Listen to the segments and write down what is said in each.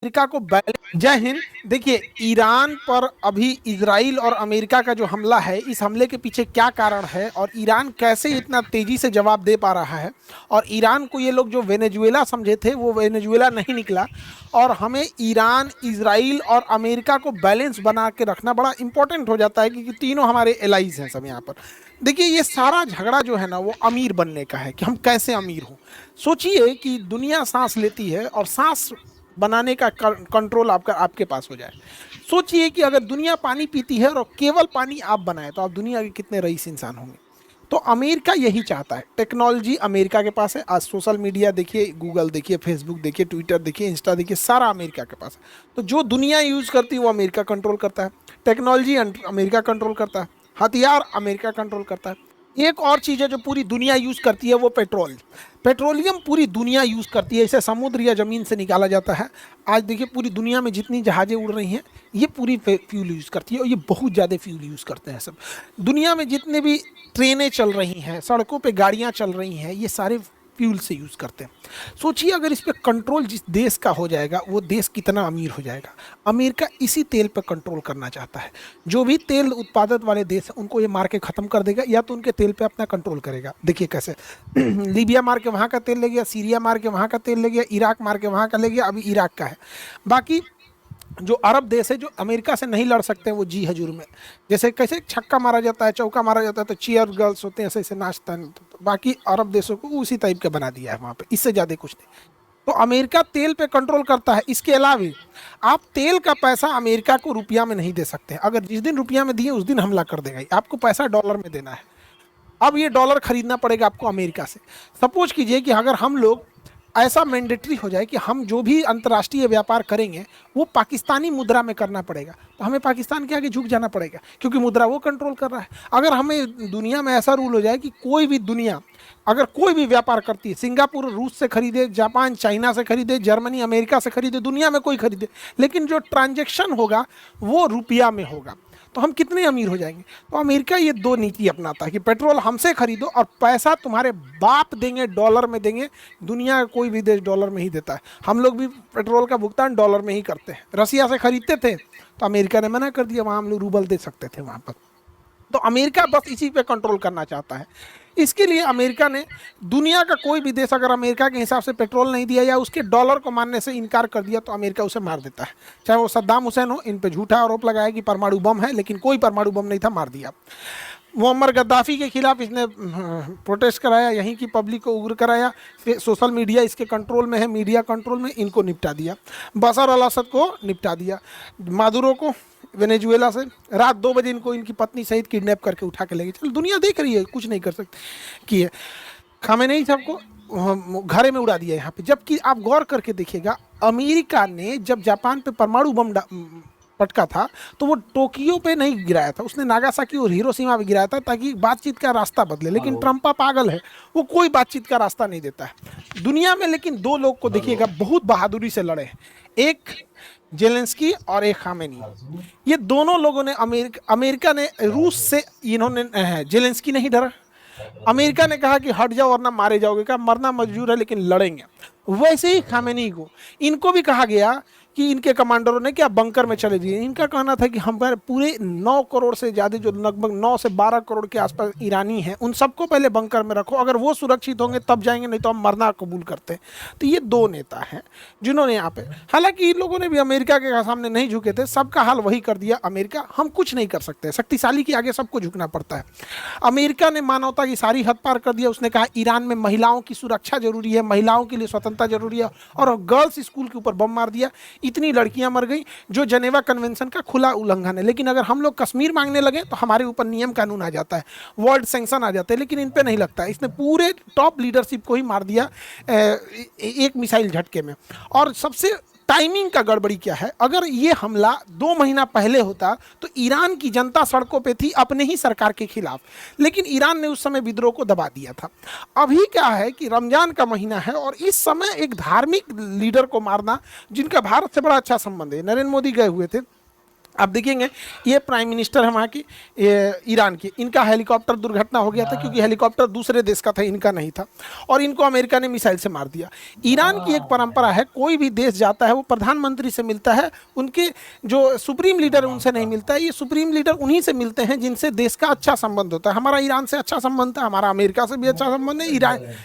America को जय हिंद। देखिए, ईरान पर अभी इजराइल और अमेरिका का जो हमला है, इस हमले के पीछे क्या कारण है और ईरान कैसे इतना तेजी से जवाब दे पा रहा है। और ईरान को ये लोग जो वेनेजुएला समझे थे वो वेनेजुएला नहीं निकला। और हमें ईरान, इजराइल और अमेरिका को बैलेंस बना के रखना बड़ा इंपॉर्टेंट हो जाता है, क्योंकि तीनों हमारे एलाइज हैं सब यहाँ पर। देखिए, ये सारा झगड़ा जो है ना, वो अमीर बनने का है कि हम कैसे अमीर हों। सोचिए कि दुनिया सांस लेती है और सांस बनाने का कंट्रोल आपका आपके पास हो जाए। सोचिए कि अगर दुनिया पानी पीती है और केवल पानी आप बनाए, तो आप दुनिया के कितने रईस इंसान होंगे। तो अमेरिका यही चाहता है। टेक्नोलॉजी अमेरिका के पास है। आज सोशल मीडिया देखिए, गूगल देखिए, फेसबुक देखिए, ट्विटर देखिए, इंस्टा देखिए, सारा अमेरिका के पास है। तो जो दुनिया यूज़ करती है वो अमेरिका कंट्रोल करता है। टेक्नोलॉजी अमेरिका कंट्रोल करता है। हथियार अमेरिका कंट्रोल करता है। एक और चीज़ है जो पूरी दुनिया यूज़ करती है, वो पेट्रोल। पेट्रोलियम पूरी दुनिया यूज़ करती है। इसे समुद्र या ज़मीन से निकाला जाता है। आज देखिए, पूरी दुनिया में जितनी जहाज़ें उड़ रही हैं, ये पूरी फ्यूल यूज़ करती है, और ये बहुत ज़्यादा फ्यूल यूज़ करते हैं सब। दुनिया में जितने भी ट्रेनें चल रही हैं, सड़कों पे गाड़ियाँ चल रही हैं, ये सारे फ्यूल से यूज़ करते हैं। सोचिए, अगर इस पे कंट्रोल जिस देश का हो जाएगा, वो देश कितना अमीर हो जाएगा। अमेरिका इसी तेल पे कंट्रोल करना चाहता है। जो भी तेल उत्पादक वाले देश हैं, उनको ये मार के ख़त्म कर देगा, या तो उनके तेल पे अपना कंट्रोल करेगा। देखिए कैसे लीबिया मार के वहाँ का तेल ले गया, सीरिया मार के वहाँ का तेल ले गया, इराक मार के वहाँ का ले गया, अभी इराक का है। बाकी जो अरब देश है, जो अमेरिका से नहीं लड़ सकते हैं, वो जी हजूर में, जैसे कैसे छक्का मारा जाता है, चौका मारा जाता है, तो चीयर गर्ल्स होते हैं, ऐसे ऐसे नाचता है। तो बाकी अरब देशों को उसी टाइप का बना दिया है वहाँ पे, इससे ज़्यादा कुछ नहीं। तो अमेरिका तेल पे कंट्रोल करता है। इसके अलावा आप तेल का पैसा अमेरिका को रुपया में नहीं दे सकते। अगर जिस दिन रुपया में दिए, उस दिन हमला कर देगा। आपको पैसा डॉलर में देना है। अब ये डॉलर खरीदना पड़ेगा आपको अमेरिका से। सपोज कीजिए कि अगर हम लोग ऐसा मैंडेटरी हो जाए कि हम जो भी अंतर्राष्ट्रीय व्यापार करेंगे वो पाकिस्तानी मुद्रा में करना पड़ेगा, तो हमें पाकिस्तान के आगे झुक जाना पड़ेगा, क्योंकि मुद्रा वो कंट्रोल कर रहा है। अगर हमें दुनिया में ऐसा रूल हो जाए कि कोई भी दुनिया अगर कोई भी व्यापार करती है, सिंगापुर रूस से खरीदे, जापान चाइना से खरीदे, जर्मनी अमेरिका से खरीदे, दुनिया में कोई खरीदे, लेकिन जो ट्रांजेक्शन होगा वो रुपया में होगा, तो हम कितने अमीर हो जाएंगे। तो अमेरिका ये दो नीति अपनाता है कि पेट्रोल हमसे खरीदो और पैसा तुम्हारे बाप देंगे, डॉलर में देंगे। दुनिया का कोई भी देश डॉलर में ही देता है। हम लोग भी पेट्रोल का भुगतान डॉलर में ही करते हैं। रसिया से खरीदते थे तो अमेरिका ने मना कर दिया, वहाँ हम लोग रूबल दे सकते थे वहाँ पर। तो अमेरिका बस इसी पे कंट्रोल करना चाहता है। इसके लिए अमेरिका ने, दुनिया का कोई भी देश अगर अमेरिका के हिसाब से पेट्रोल नहीं दिया या उसके डॉलर को मानने से इनकार कर दिया, तो अमेरिका उसे मार देता है। चाहे वो सद्दाम हुसैन हो, इन पे झूठा आरोप लगाया कि परमाणु बम है, लेकिन कोई परमाणु बम नहीं था, मार दिया। मुअम्मर गद्दाफी के खिलाफ इसने प्रोटेस्ट कराया, यहीं की पब्लिक को उग्र कराया। फिर सोशल मीडिया इसके कंट्रोल में है, मीडिया कंट्रोल में, इनको निपटा दिया। बशर अल असद को निपटा दिया। मादुरो को वेनेजुएला से रात 2 बजे इनको इनकी पत्नी सहित किडनैप करके उठा के ले गए। चल, दुनिया देख रही है, कुछ नहीं कर सकती कि खामेनेई सबको घरे में उड़ा दिया यहाँ पे। जबकि आप गौर करके देखिएगा, अमेरिका ने जब जापान पे परमाणु बम पटका था, तो वो टोक्यो पे नहीं गिराया था, उसने नागासाकी और हिरोशिमा पे गिराया था, ताकि बातचीत का रास्ता बदले। लेकिन ट्रम्पा पागल है, वो कोई बातचीत का रास्ता नहीं देता है दुनिया में। लेकिन 2 लोग को देखिएगा बहुत बहादुरी से लड़े, एक जेलेंस्की और एक खामेनी। ये दोनों लोगों ने, अमेरिका ने रूस से, इन्होंने, जेलेंस्की नहीं डरा। अमेरिका ने कहा कि हट जाओ वरना मारे जाओगे, कहा मरना मंजूर है लेकिन लड़ेंगे। वैसे ही खामेनी को, इनको भी कहा गया कि इनके कमांडरों ने क्या बंकर में चले दिए। इनका कहना था कि हम पूरे 9 करोड़ से ज़्यादा, जो लगभग 9 से 12 करोड़ के आसपास ईरानी हैं, उन सबको पहले बंकर में रखो, अगर वो सुरक्षित होंगे तब जाएंगे, नहीं तो हम मरना कबूल करते हैं। तो ये 2 नेता हैं जिन्होंने यहाँ पे, हालांकि इन लोगों ने भी अमेरिका के सामने नहीं झुके थे, सबका हाल वही कर दिया। अमेरिका, हम कुछ नहीं कर सकते, शक्तिशाली के आगे सबको झुकना पड़ता है। अमेरिका ने मानवता की सारी हद पार कर दिया। उसने कहा ईरान में महिलाओं की सुरक्षा जरूरी है, महिलाओं के लिए स्वतंत्रता जरूरी है, और गर्ल्स स्कूल के ऊपर बम मार दिया। इतनी लड़कियां मर गई, जो जेनेवा कन्वेंशन का खुला उल्लंघन है। लेकिन अगर हम लोग कश्मीर मांगने लगे तो हमारे ऊपर नियम कानून आ जाता है, वर्ल्ड सैंक्शन आ जाते हैं, लेकिन इन पे नहीं लगता है। इसने पूरे टॉप लीडरशिप को ही मार दिया एक मिसाइल झटके में। और सबसे टाइमिंग का गड़बड़ी क्या है, अगर ये हमला 2 महीना पहले होता तो ईरान की जनता सड़कों पे थी अपने ही सरकार के खिलाफ, लेकिन ईरान ने उस समय विद्रोह को दबा दिया था। अभी क्या है कि रमजान का महीना है और इस समय एक धार्मिक लीडर को मारना, जिनका भारत से बड़ा अच्छा संबंध है, नरेंद्र मोदी गए हुए थे, आप देखेंगे ये प्राइम मिनिस्टर है वहाँ की, ईरान की, इनका हेलीकॉप्टर दुर्घटना हो गया था क्योंकि हेलीकॉप्टर दूसरे देश का था, इनका नहीं था, और इनको अमेरिका ने मिसाइल से मार दिया। ईरान की एक परंपरा है, कोई भी देश जाता है वो प्रधानमंत्री से मिलता है, उनके जो सुप्रीम लीडर है उनसे नहीं मिलता है। ये सुप्रीम लीडर उन्हीं से मिलते हैं जिनसे देश का अच्छा संबंध होता है। हमारा ईरान से अच्छा संबंध था, हमारा अमेरिका से भी अच्छा संबंध है,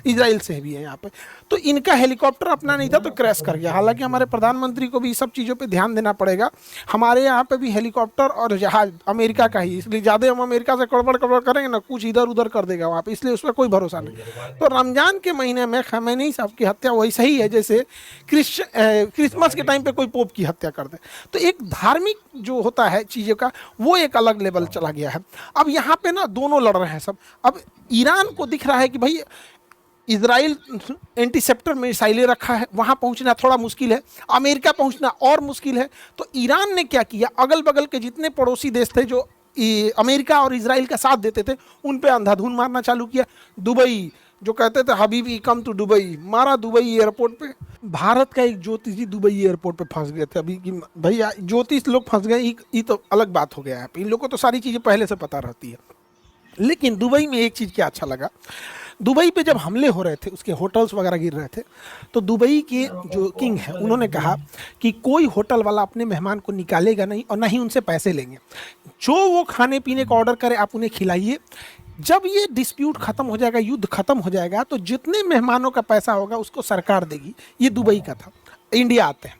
इसराइल से भी है यहाँ पे। तो इनका हेलीकॉप्टर अपना नहीं था तो क्रैश कर गया। हालांकि हमारे प्रधानमंत्री को भी सब चीज़ों पर ध्यान देना पड़ेगा। हमारे यहाँ पे भी हेलीकॉप्टर और जहाज अमेरिका का ही, इसलिए ज़्यादा हम अमेरिका से कड़बड़ कड़बड़ करेंगे ना, कुछ इधर उधर कर देगा वहाँ पे, इसलिए उस पर कोई भरोसा नहीं। तो रमजान के महीने में खमेनी साहब की हत्या वैसे ही है जैसे क्रिसमस के टाइम पे कोई पोप की हत्या कर दे। तो एक धार्मिक जो होता है चीज़ों का वो एक अलग लेवल चला गया है। अब यहाँ पे ना दोनों लड़ रहे हैं सब। अब ईरान को दिख रहा है कि भाई इजराइल एंटीसेप्टर मिसाइलें रखा है, वहां पहुंचना थोड़ा मुश्किल है, अमेरिका पहुंचना और मुश्किल है। तो ईरान ने क्या किया, अगल बगल के जितने पड़ोसी देश थे जो अमेरिका और इजराइल का साथ देते थे उन पे अंधाधुन मारना चालू किया। दुबई जो कहते थे हबीबी कम टू दुबई, मारा दुबई एयरपोर्ट पे। भारत का एक ज्योतिष जी दुबई एयरपोर्ट पे फंस गए थे अभी कि भैया ज्योतिष लोग फंस गए, ये तो अलग बात हो गया है। इन लोगों को तो सारी चीज़ें पहले से पता रहती है। लेकिन दुबई में एक चीज़ क्या अच्छा लगा, दुबई पे जब हमले हो रहे थे, उसके होटल्स वगैरह गिर रहे थे, तो दुबई के जो किंग है उन्होंने कहा कि कोई होटल वाला अपने मेहमान को निकालेगा नहीं और ना ही उनसे पैसे लेंगे, जो वो खाने पीने का ऑर्डर करे आप उन्हें खिलाइए। जब ये डिस्प्यूट खत्म हो जाएगा, युद्ध खत्म हो जाएगा, तो जितने मेहमानों का पैसा होगा उसको सरकार देगी। ये दुबई का था। इंडिया आते हैं,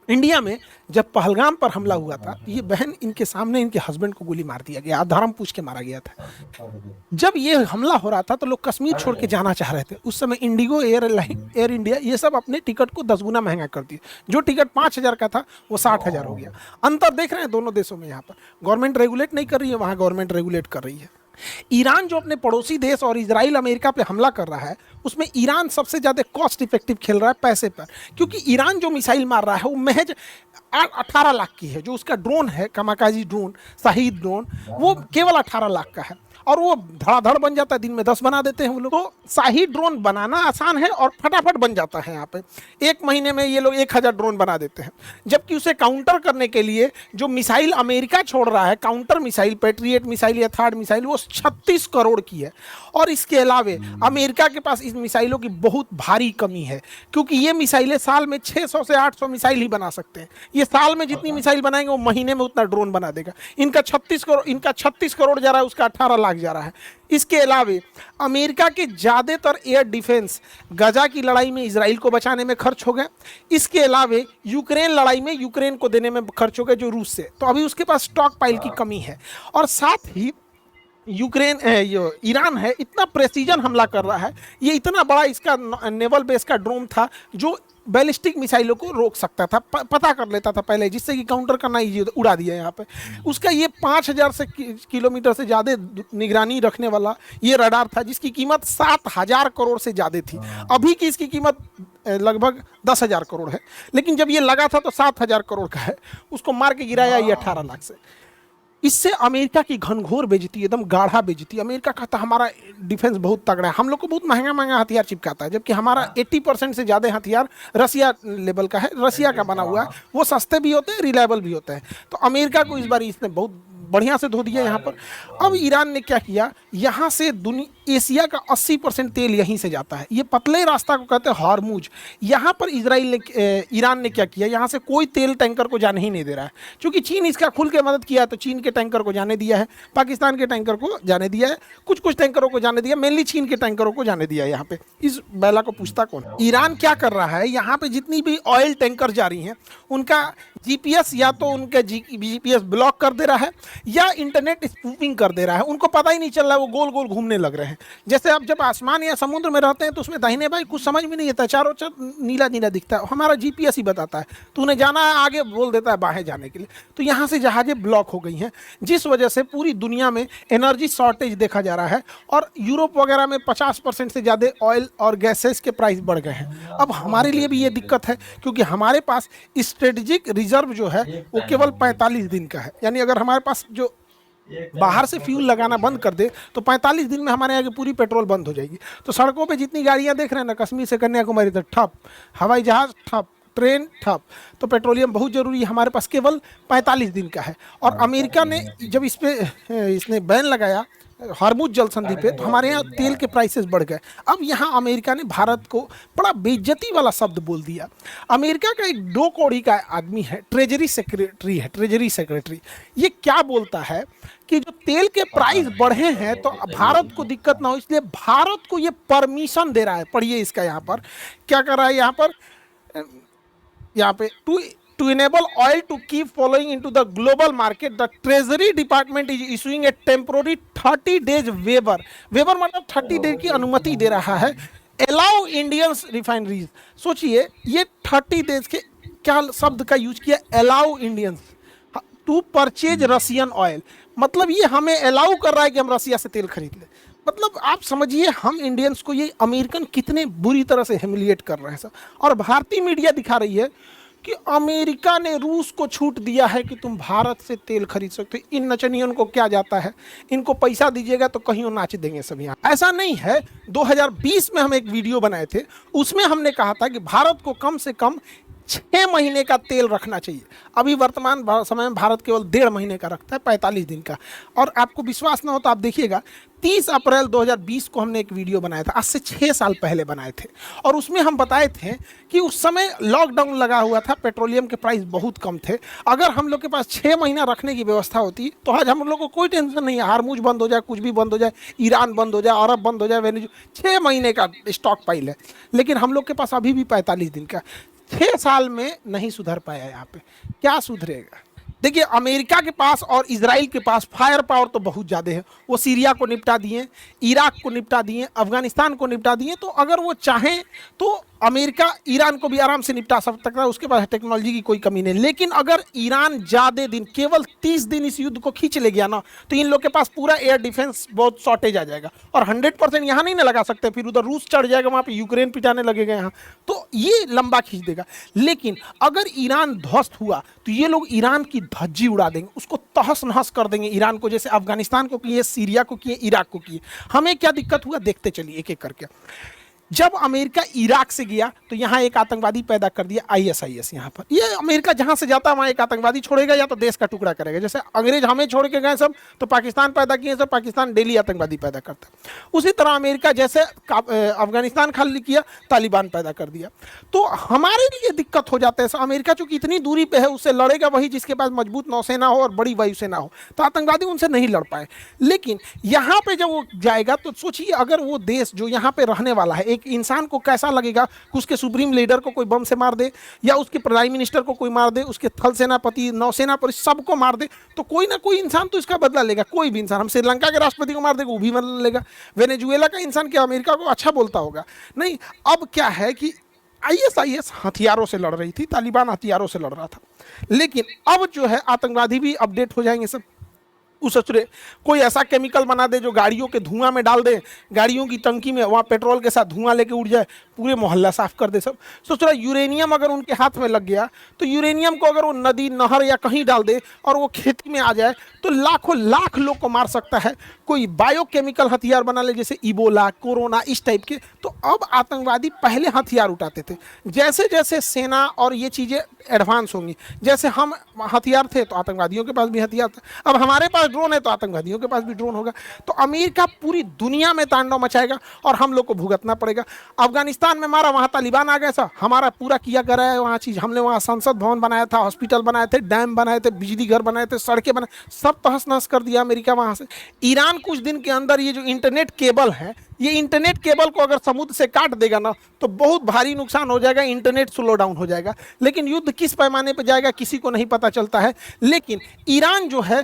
इंडिया में जब पहलगाम पर हमला हुआ था, ये बहन इनके सामने इनके हस्बैंड को गोली मार दिया गया, धर्म पूछ के मारा गया था। जब ये हमला हो रहा था तो लोग कश्मीर छोड़ के जाना चाह रहे थे। उस समय इंडिगो, एयर इंडिया, ये सब अपने टिकट को 10 गुना महंगा कर दिए। जो टिकट 5,000 का था वो 60,000 हो गया। अंतर देख रहे हैं दोनों देशों में। यहाँ पर गवर्नमेंट रेगुलेट नहीं कर रही है, वहाँ गवर्नमेंट रेगुलेट कर रही है। ईरान जो अपने पड़ोसी देश और इजराइल अमेरिका पे हमला कर रहा है, उसमें ईरान सबसे ज़्यादा कॉस्ट इफेक्टिव खेल रहा है पैसे पर, क्योंकि ईरान जो मिसाइल मार रहा है वो महज 18 लाख की है। जो उसका ड्रोन है, कामाकाजी ड्रोन, शाहीद ड्रोन, वो केवल 18 लाख का है और वो धड़ाधड़ बन जाता है। दिन में 10 बना देते हैं वो लोग। तो शाही ड्रोन बनाना आसान है और फटाफट बन जाता है। यहाँ पे 1 महीने में ये लोग 1000 ड्रोन बना देते हैं। जबकि उसे काउंटर करने के लिए जो मिसाइल अमेरिका छोड़ रहा है, काउंटर मिसाइल, पैट्रियट मिसाइल या थर्ड मिसाइल, वो 36 करोड़ की है। और इसके अलावे अमेरिका के पास इन मिसाइलों की बहुत भारी कमी है, क्योंकि ये मिसाइलें साल में 600 से 800 मिसाइल ही बना सकते हैं। ये साल में जितनी मिसाइल बनाएंगे वो महीने में उतना ड्रोन बना देगा। इनका 36 करोड़ जा रहा है, उसका 18 लाख जा रहा है। इसके अलावे अमेरिका के ज़्यादातर एयर डिफेंस गजा की लड़ाई में इजराइल को बचाने में खर्च हो गए। इसके अलावे यूक्रेन लड़ाई में यूक्रेन को देने में खर्च हो गए जो रूस से। तो अभी उसके पास स्टॉक पाइल की कमी है। और साथ ही यूक्रेन ईरान है, इतना प्रेसिजन हमला कर रहा है। ये इतना बड़ा इसका नेवल बेस का ड्रोन था जो बैलिस्टिक मिसाइलों को रोक सकता था, पता कर लेता था पहले, जिससे कि काउंटर करना इजी, उड़ा दिया यहाँ पे। उसका ये 5000 से किलोमीटर से ज़्यादा निगरानी रखने वाला ये रडार था, जिसकी कीमत 7000 करोड़ से ज़्यादा थी। अभी की इसकी कीमत लगभग 10,000 करोड़ है, लेकिन जब ये लगा था तो 7000 करोड़ का है। उसको मार के गिराया ये 18 लाख से। इससे अमेरिका की घनघोर बेइज्जती, एकदम गाढ़ा बेइज्जती। अमेरिका कहता है हमारा डिफेंस बहुत तगड़ा है, हम लोग को बहुत महंगा महंगा हथियार चिपकाता है, जबकि हमारा 80% से ज़्यादा हथियार रसिया लेवल का है, रसिया का बना हुआ है। वो सस्ते भी होते हैं, रिलायबल भी होते हैं। तो अमेरिका को इस बार इसने बहुत बढ़िया से धो दिया यहाँ पर। अब ईरान ने क्या किया, यहाँ से एशिया का 80% तेल यहीं से जाता है। ये पतले रास्ता को कहते हैं हार्मूज। यहाँ पर ईरान ने क्या किया, यहाँ से कोई तेल टैंकर को जाने ही नहीं दे रहा है। क्योंकि चीन इसका खुल के मदद किया, तो चीन के टैंकर को जाने दिया है, पाकिस्तान के टैंकर को जाने दिया है, कुछ कुछ टैंकरों को जाने दिया, मेनली चीन के टैंकरों को जाने दिया है। यहाँ पे इस बैला को पूछता कौन। ईरान क्या कर रहा है, यहाँ पे जितनी भी ऑयल टैंकर जा रही हैं उनका जीपीएस या तो उनका जीपीएस ब्लॉक कर दे रहा है या इंटरनेट स्पूफिंग कर दे रहा है। उनको पता ही नहीं चल रहा है, वो गोल गोल घूमने लग रहे हैं। जैसे आप जब आसमान या समुद्र में रहते हैं तो उसमें दाहिने भाई कुछ समझ में नहीं आता, चारों नीला नीला दिखता है, हमारा जीपीएस ही बताता है। तो उन्हें जाना है आगे, बोल देता है बाहें जाने के लिए। तो यहाँ से जहाजें ब्लॉक हो गई हैं, जिस वजह से पूरी दुनिया में एनर्जी शॉर्टेज देखा जा रहा है। और यूरोप वगैरह में 50% से ज़्यादा ऑयल और गैसेस के प्राइस बढ़ गए हैं। अब हमारे लिए भी ये दिक्कत है, क्योंकि हमारे पास स्ट्रेटेजिक रिजर्व जो है वो केवल 45 दिन का है। यानी अगर हमारे पास जो बाहर से फ्यूल लगाना बंद कर दे तो 45 दिन में हमारे यहाँ की पूरी पेट्रोल बंद हो जाएगी। तो सड़कों पे जितनी गाड़ियाँ देख रहे हैं ना, कश्मीर से कन्याकुमारी तक ठप, हवाई जहाज ठप, ट्रेन ठप। तो पेट्रोलियम बहुत जरूरी है, हमारे पास केवल 45 दिन का है। और अमेरिका ने जब इस पे इसने बैन लगाया हॉर्मुज जल संधि पे, तो हमारे यहाँ तेल के प्राइसेस बढ़ गए। अब यहाँ अमेरिका ने भारत को बड़ा बेइज्जती वाला शब्द बोल दिया। अमेरिका का एक 2 कौड़ी का आदमी है, ट्रेजरी सेक्रेटरी है, ट्रेजरी सेक्रेटरी, ये क्या बोलता है कि जो तेल के प्राइस बढ़े हैं तो भारत को दिक्कत ना हो, इसलिए भारत को ये परमिशन दे रहा है। पढ़िए इसका यहाँ पर क्या कर रहा है, यहाँ पे to enable oil to keep flowing into the global market, the Treasury Department is issuing a temporary 30 days waiver। waiver मतलब 30 डेज की अनुमति दे रहा है। allow Indians refineries, सोचिए ये 30 डेज के क्या शब्द का यूज किया, allow Indians to purchase Russian oil, मतलब ये हमें अलाउ कर रहा है कि हम रसिया से तेल खरीद लें। मतलब आप समझिए हम इंडियंस को ये अमेरिकन कितने बुरी तरह से ह्यूमिलिएट कर रहे हैं सर। और भारतीय मीडिया दिखा रही है कि अमेरिका ने रूस को छूट दिया है कि तुम भारत से तेल खरीद सकते हो। इन नचनियों को क्या जाता है, इनको पैसा दीजिएगा तो कहीं नाच देंगे सब यहाँ। ऐसा नहीं है। 2020 में हम एक वीडियो बनाए थे, उसमें हमने कहा था कि भारत को कम से कम 6 महीने का तेल रखना चाहिए। अभी वर्तमान समय में भारत केवल 1.5 महीने का रखता है, 45 दिन का। और आपको विश्वास ना हो तो आप देखिएगा, 30 अप्रैल 2020 को हमने एक वीडियो बनाया था, आज से 6 साल पहले बनाए थे। और उसमें हम बताए थे कि उस समय लॉकडाउन लगा हुआ था, पेट्रोलियम के प्राइस बहुत कम थे। अगर हम लोग के पास 6 महीना रखने की व्यवस्था होती तो आज हम लोग को कोई टेंशन नहीं है, हार्मुज बंद हो जाए, कुछ भी बंद हो जाए, ईरान बंद हो जाए, अरब बंद हो जाए, वेनेजुएला, 6 महीने का स्टॉक पाइल है। लेकिन हम लोग के पास अभी भी 45 दिन का। 6 साल में नहीं सुधर पाया। यहाँ पे क्या सुधरेगा? देखिए अमेरिका के पास और इजराइल के पास फायर पावर तो बहुत ज़्यादा है। वो सीरिया को निपटा दिए, इराक को निपटा दिए, अफगानिस्तान को निपटा दिए। तो अगर वो चाहें तो अमेरिका ईरान को भी आराम से निपटा सकता है, उसके पास टेक्नोलॉजी की कोई कमी नहीं। लेकिन अगर ईरान ज़्यादा दिन, केवल 30 दिन इस युद्ध को खींच ले गया ना, तो इन लोग के पास पूरा एयर डिफेंस बहुत शॉर्टेज आ जाएगा। और 100% यहाँ नहीं ना लगा सकते, फिर उधर रूस चढ़ जाएगा, वहाँ पे यूक्रेन पिटाने लगेगा यहाँ, तो ये लंबा खींच देगा। लेकिन अगर ईरान ध्वस्त हुआ तो ये लोग ईरान की धज्जी उड़ा देंगे, उसको तहस नहस कर देंगे ईरान को, जैसे अफगानिस्तान को किए, सीरिया को किए, इराक को किए। हमें क्या दिक्कत हुआ देखते चलिए एक एक करके। जब अमेरिका इराक से गया तो यहाँ एक आतंकवादी पैदा कर दिया, ISIS। यहाँ पर ये अमेरिका जहाँ से जाता है वहाँ एक आतंकवादी छोड़ेगा या तो देश का टुकड़ा करेगा। जैसे अंग्रेज हमें छोड़ के गए सब, तो पाकिस्तान पैदा किए सब, पाकिस्तान डेली आतंकवादी पैदा करता है। उसी तरह अमेरिका जैसे अफगानिस्तान खाली किया, तालिबान पैदा कर दिया। तो हमारे लिए दिक्कत हो जाता है। अमेरिका चूंकि इतनी दूरी पे है, उससे लड़ेगा वही जिसके पास मजबूत नौसेना हो और बड़ी वायुसेना हो, तो आतंकवादी उनसे नहीं लड़ पाए। लेकिन यहाँ पे जब वो जाएगा तो सोचिए, अगर वो देश जो यहाँ पे रहने वाला है, एक इंसान को कैसा लगेगा कि उसके सुप्रीम लीडर को कोई बम से मार दे, या उसके प्राइम मिनिस्टर को कोई मार दे, उसके थल सेनापति, नौसेना पर सबको मार दे, तो कोई ना कोई इंसान तो इसका बदला लेगा। कोई भी इंसान, हम श्रीलंका के राष्ट्रपति को मार देगा, वो भी बदला लेगा। वेनेजुएला का इंसान क्या अमेरिका को अच्छा बोलता होगा? नहीं। अब क्या है कि ISIS हथियारों से लड़ रही थी, तालिबान हथियारों से लड़ रहा था। लेकिन अब जो है आतंकवादी भी अपडेट हो जाएंगे सब। उसरे कोई ऐसा केमिकल बना दे जो गाड़ियों के धुआं में डाल दे, गाड़ियों की टंकी में वहाँ पेट्रोल के साथ धुआं लेके उड़ जाए, पूरे मोहल्ला साफ कर दे सब। सोच रहा यूरेनियम अगर उनके हाथ में लग गया तो यूरेनियम को अगर वो नदी, नहर या कहीं डाल दे और वो खेती में आ जाए तो लाखों लाख लोग को मार सकता है। कोई बायोकेमिकल हथियार बना ले, जैसे इबोला, कोरोना, इस टाइप के। तो अब आतंकवादी पहले हथियार उठाते थे। जैसे जैसे सेना और ये चीज़ें एडवांस होंगी, जैसे हम हथियार थे तो आतंकवादियों के पास भी हथियार था, अब हमारे पास ड्रोन है तो आतंकवादियों के पास भी ड्रोन होगा। तो अमेरिका पूरी दुनिया में तांडव मचाएगा और हम लोग को भुगतना पड़ेगा। अफगानिस्तान में मारा, वहाँ तालिबान आ गया सा, हमारा पूरा किया करा है वहाँ चीज़। हमने वहाँ संसद भवन बनाया था, हॉस्पिटल बनाए थे, डैम बनाए थे, बिजली घर बनाए थे, सड़कें बनाए, सब तहस नहस कर दिया अमेरिका वहाँ से। ईरान कुछ दिन के अंदर ये जो इंटरनेट केबल है, ये इंटरनेट केबल को अगर समुद्र से काट देगा ना तो बहुत भारी नुकसान हो जाएगा, इंटरनेट स्लो डाउन हो जाएगा। लेकिन युद्ध किस पैमाने पर जाएगा किसी को नहीं पता चलता है। लेकिन ईरान जो है,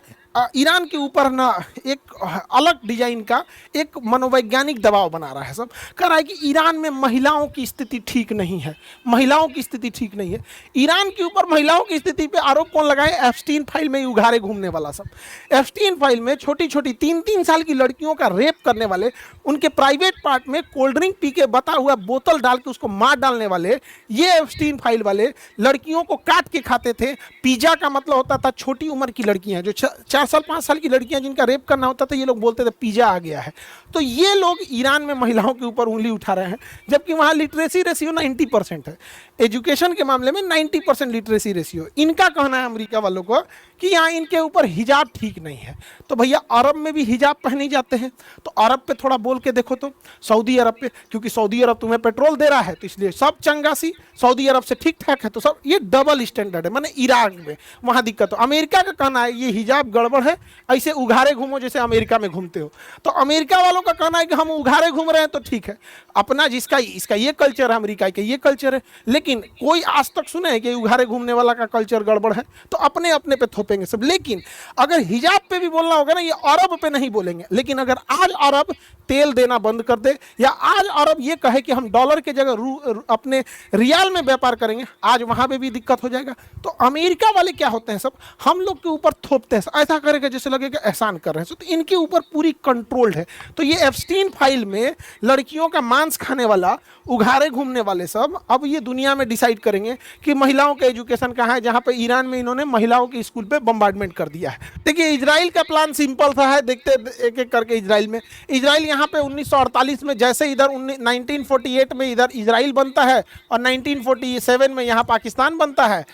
ईरान के ऊपर ना एक अलग डिजाइन का एक मनोवैज्ञानिक दबाव बना रहा है सब। कह रहा है कि ईरान में महिलाओं की स्थिति ठीक नहीं है, महिलाओं की स्थिति ठीक नहीं है। ईरान के ऊपर महिलाओं की स्थिति पे आरोप कौन लगाए? एप्स्टीन फाइल में उघारे घूमने वाला सब। एप्स्टीन फाइल में छोटी छोटी 3-3 साल की लड़कियों का रेप करने वाले, उनके प्राइवेट पार्ट में कोल्ड ड्रिंक पी के बता हुआ बोतल डाल के उसको मार डालने वाले, ये एप्स्टीन फाइल वाले लड़कियों को काट के खाते थे। पिज्जा का मतलब होता था छोटी उम्र की लड़कियां, जो 4 साल 5 साल की लड़कियां जिनका रेप करना होता था, ये लोग बोलते थे पिज्जा आ गया है। तो ये लोग ईरान में महिलाओं के ऊपर उंगली उठा रहे हैं, जबकि वहां लिटरेसी रेशियो 90% है। एजुकेशन के मामले में 90% लिटरेसी रेशियो। इनका कहना है अमेरिका वालों को कि यहाँ इनके ऊपर हिजाब ठीक नहीं है। तो भैया अरब में भी हिजाब पहने जाते हैं, तो अरब पे थोड़ा बोल के देखो तो, सऊदी अरब पे, क्योंकि सऊदी अरब तुम्हें पेट्रोल दे रहा है तो इसलिए सब चंगासी, सऊदी अरब से ठीक ठाक है तो सब, ये डबल स्टैंडर्ड है। माने ईरान में वहां दिक्कत हो। अमेरिका का कहना है ये हिजाब गड़बड़ है, ऐसे उघारे घूमो जैसे अमेरिका में घूमते हो। तो अमेरिका वालों का कहना है कि हम उघारे घूम रहे हैं तो ठीक है, अपना जिसका इसका ये कल्चर है, अमेरिका का ये कल्चर है। लेकिन कोई आज तक सुने कि उघारे घूमने वाला का कल्चर गड़बड़ है, तो अपने अपने पे थोपेंगे सब। लेकिन अगर हिजाब पे भी बोलना होगा ना, ये अरब पे नहीं बोलेंगे। लेकिन अगर आज अरब तेल देना बंद कर दे, या आज अरब ये कहे कि हम डॉलर के जगह अपने रियाल में व्यापार करेंगे, आज वहां पे भी दिक्कत हो जाएगा। तो अमेरिका वाले क्या होते हैं सब, हम लोग के ऊपर थोपते हैं, ऐसा करेगा जैसे लगेगा एहसान कर रहे हैं। तो इनके ऊपर पूरी कंट्रोल्ड है। तो ये एप्स्टीन फाइल में लड़कियों का मांस खाने वाला, उघारे घूमने वाले सब अब ये दुनिया में डिसाइड करेंगे कि महिलाओं का एजुकेशन कहाँ है, जहां पे ईरान में इन्होंने महिलाओं के स्कूल पे बम्बार्डमेंट कर दिया है। देखिए इजराइल का प्लान सिंपल सा है, देखते एक एक करके। इजराइल यहाँ पे 1948 में जैसे इधर 1948 में इधर इजराइल बनता है और 1947 में यहाँ पाकिस्तान बनता है।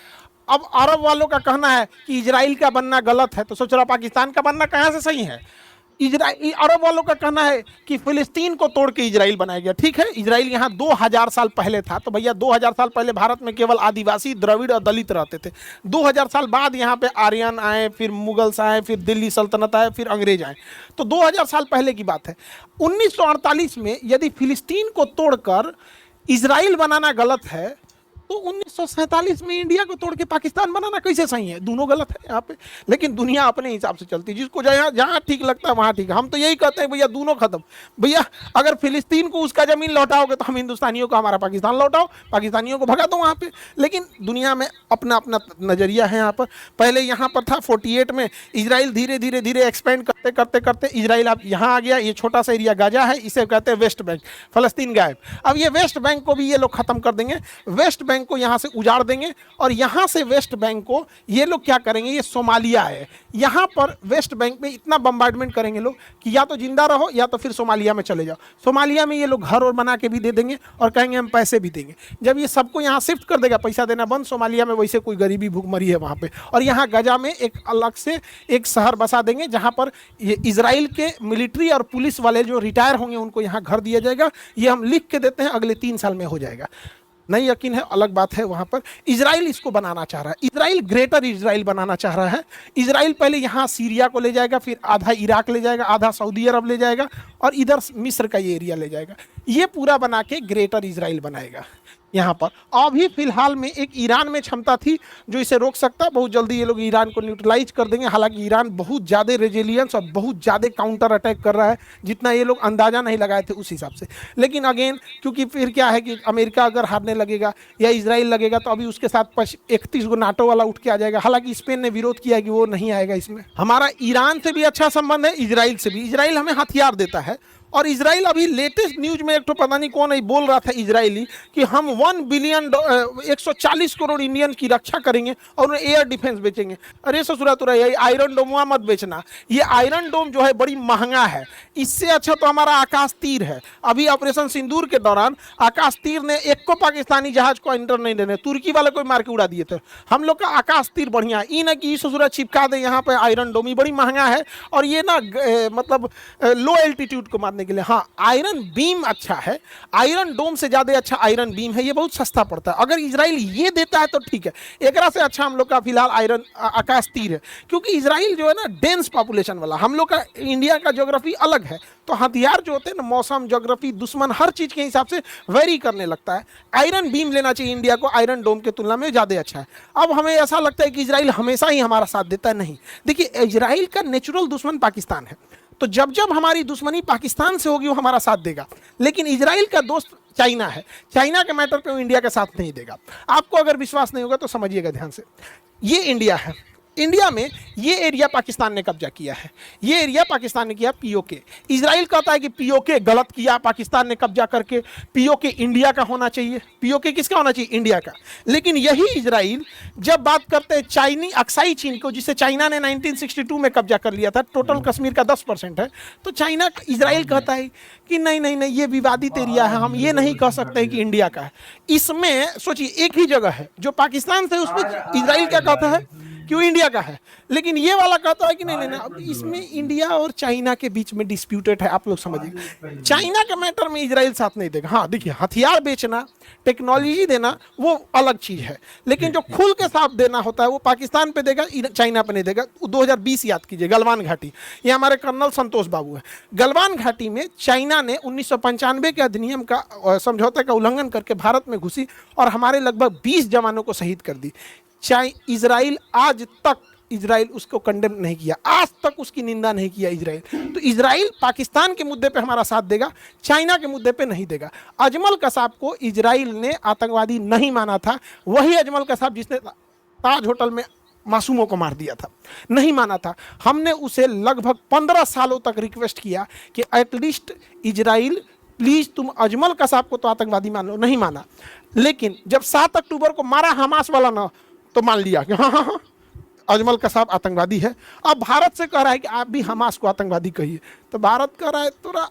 अब अरब वालों का कहना है कि इजराइल का बनना गलत है, तो सोच रहा पाकिस्तान का बनना कहाँ से सही है। इजराइल अरब वालों का कहना है कि फिलिस्तीन को तोड़ के इजराइल बनाया गया। ठीक है, इजराइल यहाँ 2000 साल पहले था, तो भैया 2000 साल पहले भारत में केवल आदिवासी, द्रविड़ और दलित रहते थे। 2000 साल बाद यहाँ पे आर्यन आए, फिर मुगल्स आए, फिर दिल्ली सल्तनत आए, फिर अंग्रेज आए। तो 2000 साल पहले की बात है। 1948 में यदि फिलिस्तीन को तोड़कर इजराइल बनाना गलत है, तो 1947 में इंडिया को तोड़ के पाकिस्तान बनाना कैसे सही है। दोनों गलत है यहाँ पे। लेकिन दुनिया अपने हिसाब से चलती है, जिसको जहाँ जहाँ ठीक लगता है वहाँ ठीक है। हम तो यही कहते हैं भैया दोनों खत्म। भैया अगर फिलिस्तीन को उसका जमीन लौटाओगे तो हम हिंदुस्तानियों को हमारा पाकिस्तान लौटाओ, पाकिस्तानियों को भगा दो वहाँ पे। लेकिन दुनिया में अपना अपना नजरिया है यहाँ पर। पहले यहाँ पर था 48 में, इजराइल धीरे धीरे धीरे एक्सपेंड करते करते करते इजराइल अब यहाँ आ गया। ये छोटा सा एरिया गाजा है, इसे कहते हैं वेस्ट बैंक, फलस्तीन गायब। अब ये वेस्ट बैंक को भी ये लोग खत्म कर देंगे, वेस्ट बैंक को यहां से उजाड़ देंगे। और यहां से वेस्ट बैंक को ये लोग क्या करेंगे, ये सोमालिया है, यहां पर वेस्ट बैंक में इतना बम्बार्डमेंट करेंगे लोग कि या तो जिंदा रहो या तो फिर सोमालिया में चले जाओ। सोमालिया में ये लोग घर और बना के भी दे देंगे और कहेंगे हम पैसे भी देंगे। जब ये सबको यहां शिफ्ट कर देगा, पैसा देना बंद, सोमालिया में वैसे कोई गरीबी भूखमरी है वहां पे। और यहाँ गजा में एक अलग से एक शहर बसा देंगे, जहां पर ये इजराइल के मिलिट्री और पुलिस वाले जो रिटायर होंगे उनको यहाँ घर दिया जाएगा। ये हम लिख के देते हैं, अगले 3 साल में हो जाएगा। नहीं यकीन है अलग बात है। वहां पर इजराइल इसको बनाना चाह रहा है, इजराइल ग्रेटर इजराइल बनाना चाह रहा है। इजराइल पहले यहाँ सीरिया को ले जाएगा, फिर आधा इराक ले जाएगा, आधा सऊदी अरब ले जाएगा और इधर मिस्र का ये एरिया ले जाएगा। ये पूरा बना के ग्रेटर इजराइल बनाएगा। यहाँ पर अभी फिलहाल में एक ईरान में क्षमता थी जो इसे रोक सकता। बहुत जल्दी ये लोग ईरान को न्यूट्रलाइज कर देंगे। हालांकि ईरान बहुत ज़्यादा रेजिलियंस और बहुत ज़्यादा काउंटर अटैक कर रहा है, जितना ये लोग अंदाज़ा नहीं लगाए थे उस हिसाब से। लेकिन अगेन क्योंकि फिर क्या है कि अमेरिका अगर हारने लगेगा या इजराइल लगेगा तो अभी उसके साथ 31 गो नाटो वाला उठ के आ जाएगा। हालांकि स्पेन ने विरोध किया कि वो नहीं आएगा इसमें। हमारा ईरान से भी अच्छा संबंध है, इजराइल से भी। इजराइल हमें हथियार देता है और इजराइल अभी लेटेस्ट न्यूज में एक तो पता नहीं कौन है बोल रहा था इजरायली कि हम 1 बिलियन 140 करोड़ इंडियन की रक्षा करेंगे और उन्हें एयर डिफेंस बेचेंगे। अरे ससुरा तो रही आयरन डोम मत बेचना, ये आयरन डोम जो है बड़ी महंगा है। इससे अच्छा तो हमारा आकाश तीर है। अभी ऑपरेशन सिंदूर के दौरान आकाश तीर ने एक को पाकिस्तानी जहाज को एंटर नहीं देने, तुर्की वाले को मार के उड़ा दिए थे। हम लोग का आकाश तीर बढ़िया है, ई ना कि ससुरा चिपका दे यहाँ पे आयरन डोम, बड़ी महंगा है। और ये ना मतलब लो एल्टीट्यूड को मारने के लिए। हाँ आयरन बीम अच्छा है, आयरन डोम से ज्यादा अच्छा आयरन बीम है, ये बहुत सस्ता पड़ता है। अगर इजराइल ये देता है तो ठीक है, एक से अच्छा हम लोग का फिलहाल आयरन आकाश तीर है। क्योंकि इजराइल जो है ना डेंस पॉपुलेशन वाला, हम लोग का इंडिया का ज्योग्राफी अलग है, तो हथियार जो होते हैं ना मौसम, ज्योग्राफी, दुश्मन, हर चीज के हिसाब से वेरी करने लगता है। आयरन बीम लेना चाहिए इंडिया को, आयरन डोम के तुलना में ज्यादा अच्छा है। अब हमें ऐसा लगता है कि इजराइल हमेशा ही हमारा साथ देता है, नहीं। देखिए इजराइल का नेचुरल दुश्मन पाकिस्तान है, तो जब जब हमारी दुश्मनी पाकिस्तान से होगी वो हमारा साथ देगा। लेकिन इजराइल का दोस्त चाइना है, चाइना के मैटर पे वो इंडिया का साथ नहीं देगा। आपको अगर विश्वास नहीं होगा तो समझिएगा ध्यान से, ये इंडिया है, इंडिया में ये एरिया पाकिस्तान ने कब्जा किया है, ये एरिया पाकिस्तान ने किया पीओके। इजराइल कहता है कि पीओके गलत किया पाकिस्तान ने कब्जा करके, पीओके इंडिया का होना चाहिए। पीओके किसका होना चाहिए? इंडिया का। लेकिन यही इजराइल जब बात करते हैं चाइनी अक्साई चीन को, जिसे चाइना ने 1962 में कब्जा कर लिया था, टोटल कश्मीर का 10% है, तो चाइना इजराइल कहता है कि नहीं नहीं नहीं, ये विवादित एरिया है, हम ये नहीं कह सकते कि इंडिया का है। इसमें सोचिए एक ही जगह है जो पाकिस्तान से, उसमें इजराइल क्या कहता है कि वो इंडिया का है, लेकिन ये वाला कहता है कि नहीं नहीं नहीं, अब इसमें इंडिया और चाइना के बीच में डिस्प्यूटेड है। आप लोग समझिए, चाइना के मैटर में इजराइल साथ नहीं देगा। हाँ देखिए, हथियार बेचना, टेक्नोलॉजी देना वो अलग चीज है, लेकिन जो खुल के साथ देना होता है वो पाकिस्तान पे देगा, चाइना पे नहीं देगा। 2020 याद कीजिए, गलवान घाटी, ये हमारे कर्नल संतोष बाबू है। गलवान घाटी में चाइना ने 1995 के अधिनियम का, समझौते का उल्लंघन करके भारत में घुसी और हमारे लगभग 20 जवानों को शहीद कर दी। इजराइल आज तक, इजराइल उसको कंडेम नहीं किया, आज तक उसकी निंदा नहीं किया इजराइल। तो इजराइल पाकिस्तान के मुद्दे पे हमारा साथ देगा, चाइना के मुद्दे पे नहीं देगा। अजमल कसाब को इजराइल ने आतंकवादी नहीं माना था, वही अजमल कसाब जिसने ताज होटल में मासूमों को मार दिया था, नहीं माना था। हमने उसे लगभग 15 सालों तक रिक्वेस्ट किया कि एटलीस्ट इजराइल प्लीज तुम अजमल कसाब को तो आतंकवादी मान लो, नहीं माना। लेकिन जब 7 अक्टूबर को मारा हमास वाला ना, तो मान लिया कि हाँ हाँ हाँ अजमल कसाब आतंकवादी है। अब भारत से कह रहा है कि आप भी हमास को आतंकवादी कहिए, तो भारत कह रहा है तोरा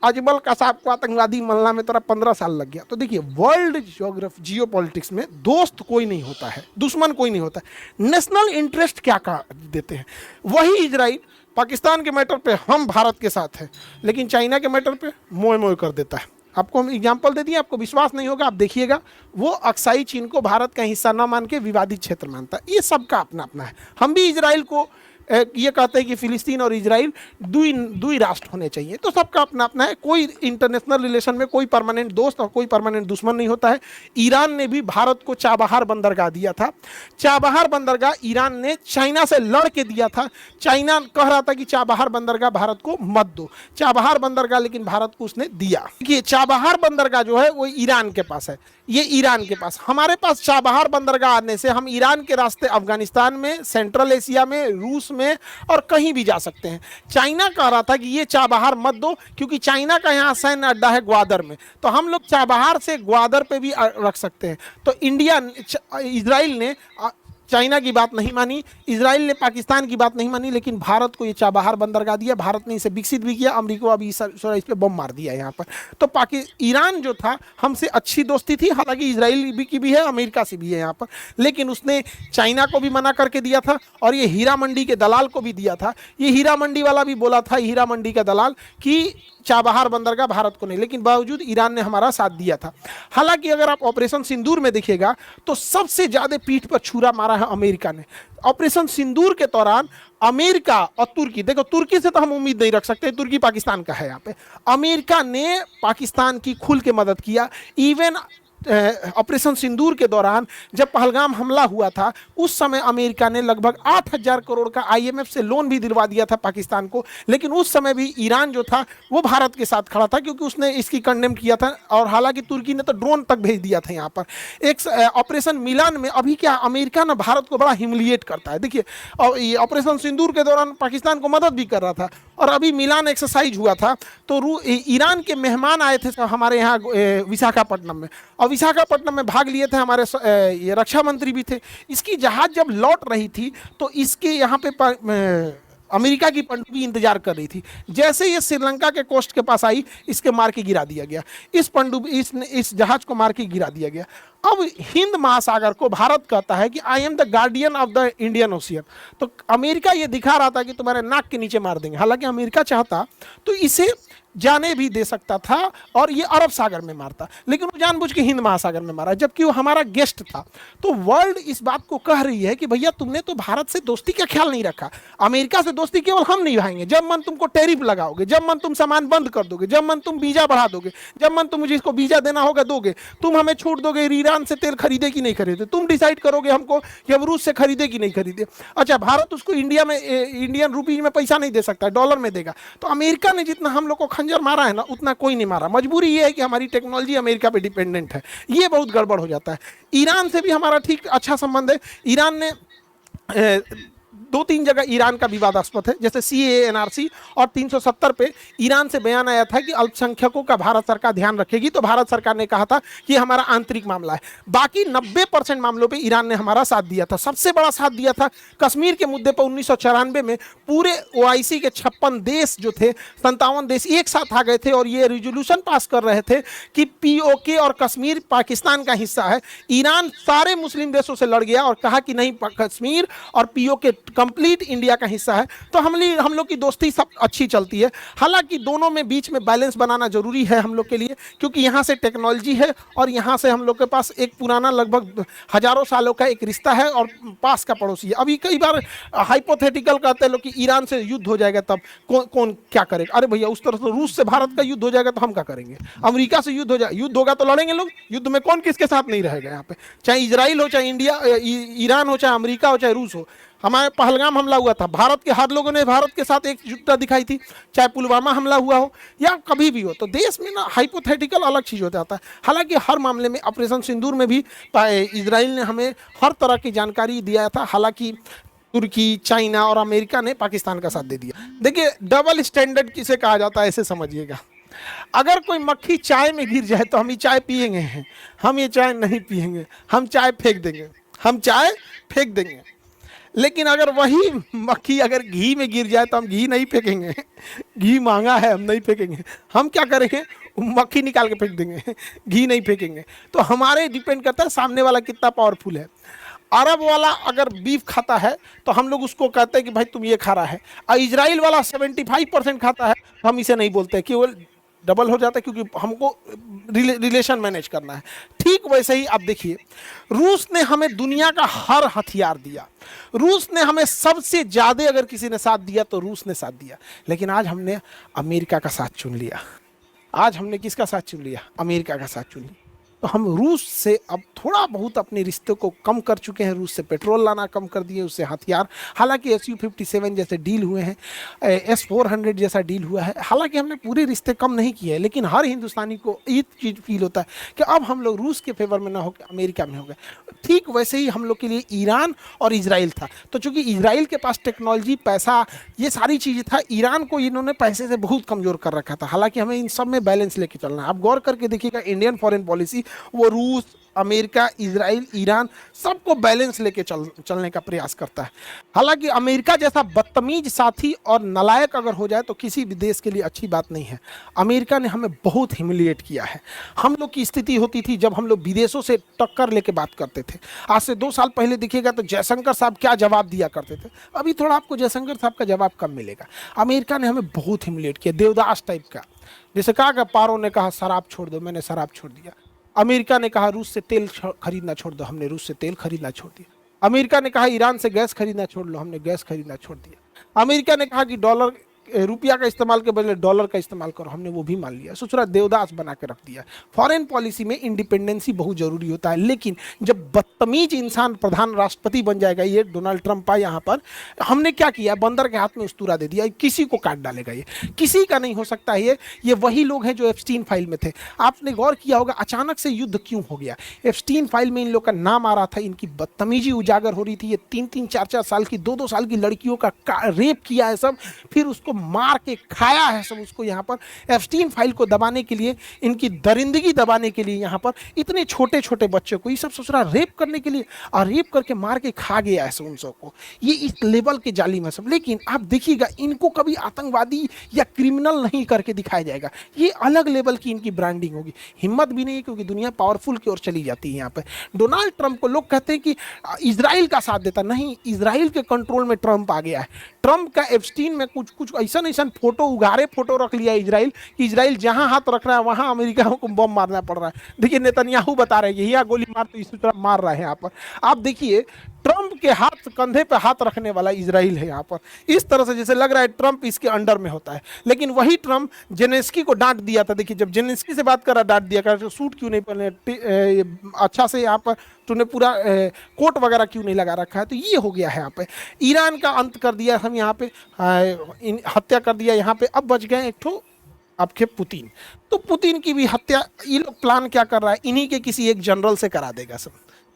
अजमल कसाब को आतंकवादी मानना में तोरा 15 साल लग गया। तो देखिए, वर्ल्ड ज्योग्राफी जियोपॉलिटिक्स में दोस्त कोई नहीं होता है, दुश्मन कोई नहीं होता है, नेशनल इंटरेस्ट क्या का देते हैं। वही इजराइल पाकिस्तान के मैटर पे हम भारत के साथ हैं, लेकिन चाइना के मैटर पे मोए मोए कर देता है। आपको हम एग्जाम्पल दे दिए, आपको विश्वास नहीं होगा, आप देखिएगा। वो अक्साई चीन को भारत का हिस्सा ना मान के विवादित क्षेत्र मानता है। ये सबका अपना अपना है। हम भी इजराइल को ये कहते हैं कि फिलिस्तीन और इजराइल दुई राष्ट्र होने चाहिए, तो सबका अपना अपना है। कोई इंटरनेशनल रिलेशन में कोई परमानेंट दोस्त और कोई परमानेंट दुश्मन नहीं होता है। ईरान ने भी भारत को चाबहार बंदरगाह दिया था। चाबहार बंदरगाह ईरान ने चाइना से लड़ के दिया था। चाइना कह रहा था कि चाबहार बंदरगाह भारत को मत दो, चाबहार बंदरगाह लेकिन भारत को उसने दिया। देखिए, चाबहार बंदरगाह जो है वो ईरान के पास है, ये ईरान के पास। हमारे पास चाबहार बंदरगाह आने से हम ईरान के रास्ते अफगानिस्तान में, सेंट्रल एशिया में, रूस में और कहीं भी जा सकते हैं। चाइना कह रहा था कि ये चाबहार मत दो, क्योंकि चाइना का यहाँ सैन्य अड्डा है ग्वादर में, तो हम लोग चाबहार से ग्वादर पे भी रख सकते हैं। तो इजराइल ने चाइना की बात नहीं मानी, इजराइल ने पाकिस्तान की बात नहीं मानी, लेकिन भारत को ये चाबहार बंदरगाह दिया। भारत ने इसे विकसित भी किया, अमेरिका अभी इस पे बम मार दिया यहाँ पर। तो ईरान जो था हमसे अच्छी दोस्ती थी, हालांकि इजराइल की भी है, अमेरिका से भी है यहाँ पर, लेकिन उसने चाइना को भी मना करके दिया था और ये हीरा मंडी के दलाल को भी दिया था। ये हीरा मंडी वाला भी बोला था, हीरा मंडी का दलाल, कि चाबहार बंदरगाह भारत को नहीं, लेकिन बावजूद ईरान ने हमारा साथ दिया था। हालांकि अगर आप ऑपरेशन सिंदूर में देखिएगा तो सबसे ज्यादा पीठ पर छुरा मारा है अमेरिका ने। ऑपरेशन सिंदूर के दौरान अमेरिका और तुर्की, देखो तुर्की से तो हम उम्मीद नहीं रख सकते, तुर्की पाकिस्तान का है यहाँ पे, अमेरिका ने पाकिस्तान की खुल के मदद किया। इवन ऑपरेशन सिंदूर के दौरान जब पहलगाम हमला हुआ था, उस समय अमेरिका ने लगभग 8,000 करोड़ का आईएमएफ से लोन भी दिलवा दिया था पाकिस्तान को। लेकिन उस समय भी ईरान जो था वो भारत के साथ खड़ा था, क्योंकि उसने इसकी कंडेम किया था। और हालांकि तुर्की ने तो ड्रोन तक भेज दिया था यहाँ पर। एक ऑपरेशन मिलान में अभी क्या अमेरिका ना भारत को बड़ा ह्यूमिलिएट करता है। देखिए, ऑपरेशन सिंदूर के दौरान पाकिस्तान को मदद भी कर रहा था, और अभी मिलान एक्सरसाइज हुआ था तो ईरान के मेहमान आए थे हमारे यहाँ विशाखापट्टनम में, और विशाखापट्टनम में भाग लिए थे हमारे ये रक्षा मंत्री भी थे। इसकी जहाज जब लौट रही थी तो इसके यहाँ पे अमेरिका की पनडुब्बी इंतजार कर रही थी। जैसे ये श्रीलंका के कोस्ट के पास आई, इसके मार के गिरा दिया गया, इस जहाज को मार के गिरा दिया गया। अब हिंद महासागर को भारत कहता है कि I am the guardian of the Indian ocean. तो अमेरिका ये दिखा रहा था कि तुम्हारे नाक के नीचे मार देंगे। हालांकि अमेरिका चाहता तो इसे जाने भी दे सकता था और ये अरब सागर में मारता, लेकिन वो जानबूझ के हिंद महासागर में मारा, जबकि वो हमारा गेस्ट था। तो वर्ल्ड इस बात को कह रही है कि भैया तुमने तो भारत से दोस्ती का ख्याल नहीं रखा। अमेरिका से दोस्ती केवल हम निभाएंगे, जब मन तुमको टैरिफ लगाओगे, जब मन तुम सामान बंद कर दोगे, जब मन तुम वीजा बढ़ा दोगे, जब मन तुम जिसको वीजा देना होगा दोगे, तुम हमें छूट दोगे ईरान से तेल खरीदे कि नहीं खरीदे, तुम डिसाइड करोगे हमको कि हम रूस से खरीदे कि नहीं खरीदे। अच्छा, भारत उसको इंडिया में इंडियन रुपीज में पैसा नहीं दे सकता, डॉलर में देगा। तो अमेरिका ने जितना हम लोग को खंजर मारा है ना, उतना कोई नहीं मारा। मजबूरी ये है कि हमारी टेक्नोलॉजी अमेरिका पे डिपेंडेंट है, ये बहुत गड़बड़ हो जाता है। ईरान से भी हमारा ठीक अच्छा संबंध है। ईरान ने दो तीन जगह ईरान का विवादास्पद है, जैसे सीएए, एनआरसी और 370 पे ईरान से बयान आया था कि अल्पसंख्यकों का भारत सरकार ध्यान रखेगी, तो भारत सरकार ने कहा था कि हमारा आंतरिक मामला है। बाकी 90% मामलों पे ईरान ने हमारा साथ दिया था। सबसे बड़ा साथ दिया था कश्मीर के मुद्दे पर 1994 में। पूरे ओआईसी के 56 देश जो थे, 57 देश एक साथ आ गए थे और ये रिजोल्यूशन पास कर रहे थे कि पीओके और कश्मीर पाकिस्तान का हिस्सा है। ईरान सारे मुस्लिम देशों से लड़ गया और कहा कि नहीं, कश्मीर और पीओके कंप्लीट इंडिया का हिस्सा है। तो हम लोग की दोस्ती सब अच्छी चलती है। हालांकि दोनों में बीच में बैलेंस बनाना जरूरी है हम लोग के लिए, क्योंकि यहाँ से टेक्नोलॉजी है और यहाँ से हम लोग के पास एक पुराना लगभग हजारों सालों का एक रिश्ता है और पास का पड़ोसी है। अभी कई बार हाइपोथेटिकल कहते हैं लोग कि ईरान से युद्ध हो जाएगा तब कौन क्या करेगा। अरे भैया, उस तरह से रूस से भारत का युद्ध हो जाएगा तो हम क्या करेंगे? अमेरिका से युद्ध हो जाए, युद्ध होगा तो लड़ेंगे लोग। युद्ध में कौन किसके साथ नहीं रहेगा यहाँ पे, चाहे इजराइल हो, चाहे इंडिया, ईरान हो, चाहे अमेरिका हो, चाहे रूस हो। हमारे पहलगाम हमला हुआ था, भारत के हर लोगों ने भारत के साथ एकजुटता दिखाई थी। चाहे पुलवामा हमला हुआ हो या कभी भी हो, तो देश में ना हाइपोथेटिकल अलग चीज हो जाता है। हालांकि हर मामले में ऑपरेशन सिंदूर में भी इजराइल ने हमें हर तरह की जानकारी दिया था। हालांकि तुर्की, चाइना और अमेरिका ने पाकिस्तान का साथ दे दिया। देखिए, डबल स्टैंडर्ड किसे कहा जाता है ऐसे समझिएगा। अगर कोई मक्खी चाय में गिर जाए तो हम ये चाय पियेंगे, हम ये चाय नहीं पियेंगे, हम चाय फेंक देंगे, हम चाय फेंक देंगे। लेकिन अगर वही मक्खी अगर घी में गिर जाए तो हम घी नहीं फेंकेंगे। घी महंगा है, हम नहीं फेंकेंगे। हम क्या करेंगे? मक्खी निकाल के फेंक देंगे, घी नहीं फेंकेंगे। तो हमारे डिपेंड करता है सामने वाला कितना पावरफुल है। अरब वाला अगर बीफ खाता है तो हम लोग उसको कहते हैं कि भाई तुम ये खा रहा है, और इजराइल वाला 75% खाता है तो हम इसे नहीं बोलते, केवल डबल हो जाता है, क्योंकि हमको रिलेशन मैनेज करना है। ठीक वैसे ही आप देखिए, रूस ने हमें दुनिया का हर हथियार दिया। रूस ने हमें सबसे ज्यादा अगर किसी ने साथ दिया तो रूस ने साथ दिया। लेकिन आज हमने अमेरिका का साथ चुन लिया। आज हमने किसका साथ चुन लिया? अमेरिका का साथ चुन लिया। तो हम रूस से अब थोड़ा बहुत अपने रिश्ते को कम कर चुके हैं। रूस से पेट्रोल लाना कम कर दिए, उससे हथियार। हालांकि SU-57 जैसे डील हुए हैं, S-400 जैसा डील हुआ है। हालांकि हमने पूरे रिश्ते कम नहीं किए हैं, लेकिन हर हिंदुस्तानी को ये चीज़ फील होता है कि अब हम लोग रूस के फेवर में ना होकर अमेरिका में हो गए। ठीक वैसे ही हम लोग के लिए ईरान और इजराइल था। तो चूंकि इजराइल के पास टेक्नोलॉजी, पैसा, ये सारी चीज़ें था, ईरान को इन्होंने पैसे से बहुत कमज़ोर कर रखा था। हालांकि हमें इन सब में बैलेंस लेके चलना है। आप गौर करके देखिएगा, इंडियन फॉरेन पॉलिसी वो रूस, अमेरिका, इजराइल, ईरान सबको बैलेंस लेके चलने का प्रयास करता है। हालांकि अमेरिका जैसा बदतमीज साथी और नालायक अगर हो जाए तो किसी भी देश के लिए अच्छी बात नहीं है। अमेरिका ने हमें बहुत ह्यूमिलिएट किया है। हम लोग की स्थिति होती थी जब हम लोग विदेशों से टक्कर लेके बात करते थे। आज से 2 साल पहले देखिएगा तो जयशंकर साहब क्या जवाब दिया करते थे। अभी थोड़ा आपको जयशंकर साहब का जवाब कम मिलेगा। अमेरिका ने हमें बहुत ह्यूमिलिएट किया, देवदास टाइप का। जैसे कहा कि पारो ने कहा शराब छोड़ दो, मैंने शराब छोड़ दिया। अमेरिका ने कहा रूस से तेल खरीदना छोड़ दो, हमने रूस से तेल खरीदना छोड़ दिया। अमेरिका ने कहा ईरान से गैस खरीदना छोड़ लो, हमने गैस खरीदना छोड़ दिया। अमेरिका ने कहा कि डॉलर, रुपया का इस्तेमाल के बदले डॉलर का इस्तेमाल करो, हमने वो भी मान लिया। सोच देवदास बना के रख दिया। फॉरेन पॉलिसी में इंडिपेंडेंसी बहुत जरूरी होता है, लेकिन जब बदतमीज इंसान प्रधान राष्ट्रपति बन जाएगा, ये डोनाल्ड ट्रंप आया यहाँ पर, हमने क्या किया? बंदर के हाथ में उस्तूरा दे दिया, किसी को काट डालेगा। ये किसी का नहीं हो सकता है। ये वही लोग हैं जो एप्स्टीन फाइल में थे। आपने गौर किया होगा अचानक से युद्ध क्यों हो गया? एप्स्टीन फाइल में इन लोग का नाम आ रहा था, इनकी बदतमीजी उजागर हो रही थी। ये 3-3, 4-4 साल की, 2-2 साल की लड़कियों का रेप किया है सब, फिर उसको मार के खाया है सब उसको। यहाँ पर एप्स्टीन फाइल को दबाने के लिए, इनकी दरिंदगी दबाने के लिए यहाँ पर इतने छोटे छोटे बच्चों को ये सब सोच रहा रेप करने के लिए, और रेप करके मार के खा गया है सब उन सबको। ये इस लेवल के जालिम है सब। लेकिन आप देखिएगा, इनको कभी आतंकवादी या क्रिमिनल नहीं करके दिखाया जाएगा। ये अलग लेवल की इनकी ब्रांडिंग होगी। हिम्मत भी नहीं है, क्योंकि दुनिया पावरफुल की ओर चली जाती है। यहाँ पर डोनाल्ड ट्रंप को लोग कहते हैं कि इजराइल का साथ देता, नहीं, इजराइल के कंट्रोल में ट्रंप आ गया है। ट्रंप का एप्स्टीन में कुछ कुछ ऐसा फोटो, उगारे फोटो रख लिया इजराइल कि इजराइल जहां हाथ रख रहा है वहां अमेरिका को बम मारना पड़ रहा है। देखिए, नेतन्याहू बता रहे हैं यही गोली मार, तो इसी तरह मार रहा है। यहाँ पर आप देखिए, ट्रंप के हाथ, कंधे पे हाथ रखने वाला इजराइल है यहाँ पर। इस तरह से जैसे लग रहा है ट्रंप इसके अंडर में होता है। लेकिन वही ट्रंप जेलेंस्की को डांट दिया था। देखिए, जब जेलेंस्की से बात कर रहा, डांट दिया कर, सूट क्यों नहीं पहने, अच्छा से यहाँ पर तूने पूरा कोट वगैरह क्यों नहीं लगा रखा है। तो ये हो गया है यहाँ पे। ईरान का अंत कर दिया हम यहाँ पे, हत्या कर दिया यहाँ पे। अब बच गए एक ठो आपके पुतिन। तो पुतिन की भी हत्या ये लोग प्लान क्या कर रहा है, इन्हीं के किसी एक जनरल से करा देगा सब।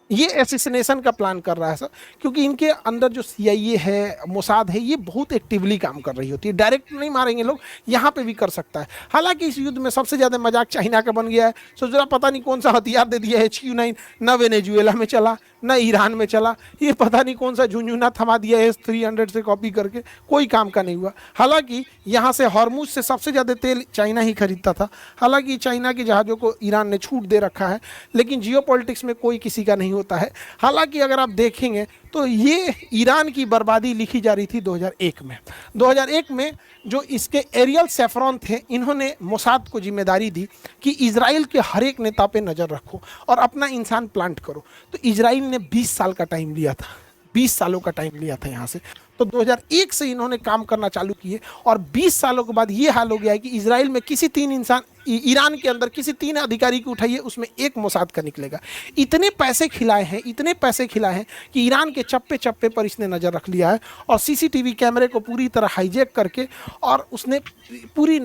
ये एसिसिनेशन का प्लान कर रहा है सर, क्योंकि इनके अंदर जो सीआईए है, मोसाद है, ये बहुत एक्टिवली काम कर रही होती है। डायरेक्ट नहीं मारेंगे लोग, यहाँ पे भी कर सकता है। हालांकि इस युद्ध में सबसे ज्यादा मजाक चाइना का बन गया है। सोच रहा पता नहीं कौन सा हथियार दे दिया है HQ9, न वेनेजुएला में चला न ईरान में चला, ये पता नहीं कौन सा झुंझुना थमा दिया है S-300 से कॉपी करके, कोई काम का नहीं हुआ। हालांकि यहाँ से हॉर्मुज से सबसे ज़्यादा तेल चाइना ही खरीदता था। हालांकि चाइना के जहाज़ों को ईरान ने छूट दे रखा है, लेकिन जियोपॉलिटिक्स में कोई किसी का नहीं होता है। हालांकि अगर आप देखेंगे तो ये ईरान की बर्बादी लिखी जा रही थी 2001 में। 2001 में जो इसके एरियल सेफ्रॉन थे, इन्होंने मोसाद को जिम्मेदारी दी कि इजराइल के हर एक नेता पे नज़र रखो और अपना इंसान प्लांट करो। तो इजराइल ने 20 साल का टाइम लिया था, 20 सालों का टाइम लिया था यहाँ से। तो 2001 से इन्होंने काम करना चालू किए और 20 सालों के बाद ये हाल हो गया है कि इजराइल में किसी 3 इंसान, ईरान के अंदर किसी 3 अधिकारी को उठाइए, उसमें एक मोसाद का निकलेगा। इतने पैसे खिलाए हैं, इतने पैसे खिलाए हैं कि ईरान के चप्पे चप्पे पर इसने नज़र रख लिया है और CCTV कैमरे को पूरी तरह हाईजैक करके और उसने पूरी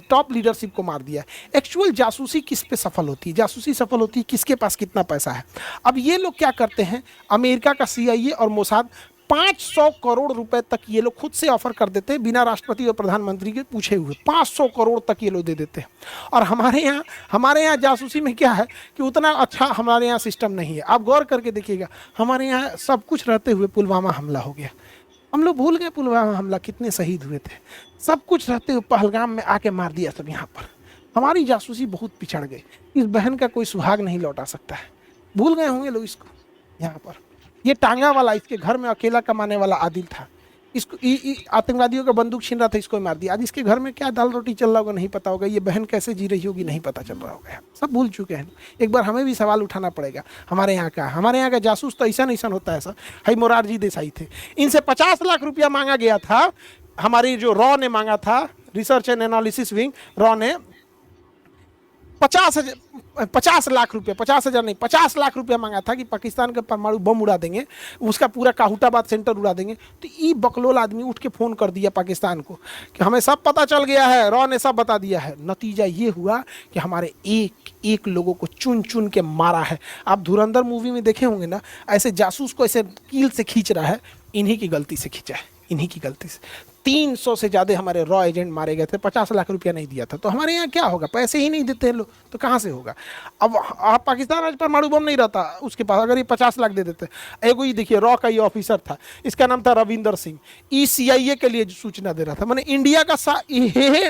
टॉप लीडरशिप को मार दिया है। एक्चुअल जासूसी किस पे सफल होती है? जासूसी सफल होती है किसके पास कितना पैसा है। अब ये लोग क्या करते हैं, अमेरिका का CIA और मोसाद 500 करोड़ रुपए तक ये लोग खुद से ऑफर कर देते हैं, बिना राष्ट्रपति और प्रधानमंत्री के पूछे हुए 500 करोड़ तक ये लोग दे देते हैं। और हमारे यहाँ जासूसी में क्या है कि उतना अच्छा हमारे यहाँ सिस्टम नहीं है। आप गौर करके देखिएगा, हमारे यहाँ सब कुछ रहते हुए पुलवामा हमला हो गया। हम लोग भूल गए पुलवामा हमला, कितने शहीद हुए थे। सब कुछ रहते हुए पहलगाम में आके मार दिया सब यहाँ पर। हमारी जासूसी बहुत पिछड़ गई। इस बहन का कोई सुहाग नहीं लौटा सकता है। भूल गए होंगे लोग इसको। यहाँ पर ये टांगा वाला, इसके घर में अकेला कमाने वाला आदिल था, इसको आतंकवादियों का बंदूक छीन रहा था, इसको मार दिया। आज इसके घर में क्या दाल रोटी चल रहा होगा नहीं पता होगा, ये बहन कैसे जी रही होगी नहीं पता चल रहा होगा। सब भूल चुके हैं। एक बार हमें भी सवाल उठाना पड़ेगा। हमारे यहाँ का जासूस तो ऐसा नहीं होता है सर। हाई मोरारजी देसाई थे, इनसे 50 लाख रुपया मांगा गया था। हमारी जो रॉ ने मांगा था, research and analysis wing, raw ने 50 लाख रुपया, 50,000 नहीं 50 लाख रुपया मांगा था कि पाकिस्तान का परमाणु बम उड़ा देंगे, उसका पूरा काहुटाबाद सेंटर उड़ा देंगे। तो ये बकलोल आदमी उठ के फोन कर दिया पाकिस्तान को कि हमें सब पता चल गया है, रॉ ने सब बता दिया है। नतीजा ये हुआ कि हमारे एक एक लोगों को चुन चुन के मारा है। आप धुरंधर मूवी में देखे होंगे ना, ऐसे जासूस को ऐसे कील से खींच रहा है, इन्हीं की गलती से खींचा है, इन्हीं की गलती से। 300 से ज़्यादा हमारे रॉ एजेंट मारे गए थे, 50 लाख रुपया नहीं दिया था। तो हमारे यहाँ क्या होगा, पैसे ही नहीं देते हैं लोग, तो कहाँ से होगा। अब आप पाकिस्तान आज परमाणु बम नहीं रहता उसके पास, अगर ये 50 लाख दे देते। एगो ये देखिए, रॉ का ये ऑफिसर था, इसका नाम था रविंदर सिंह, CIA के लिए सूचना दे रहा था। मैंने इंडिया का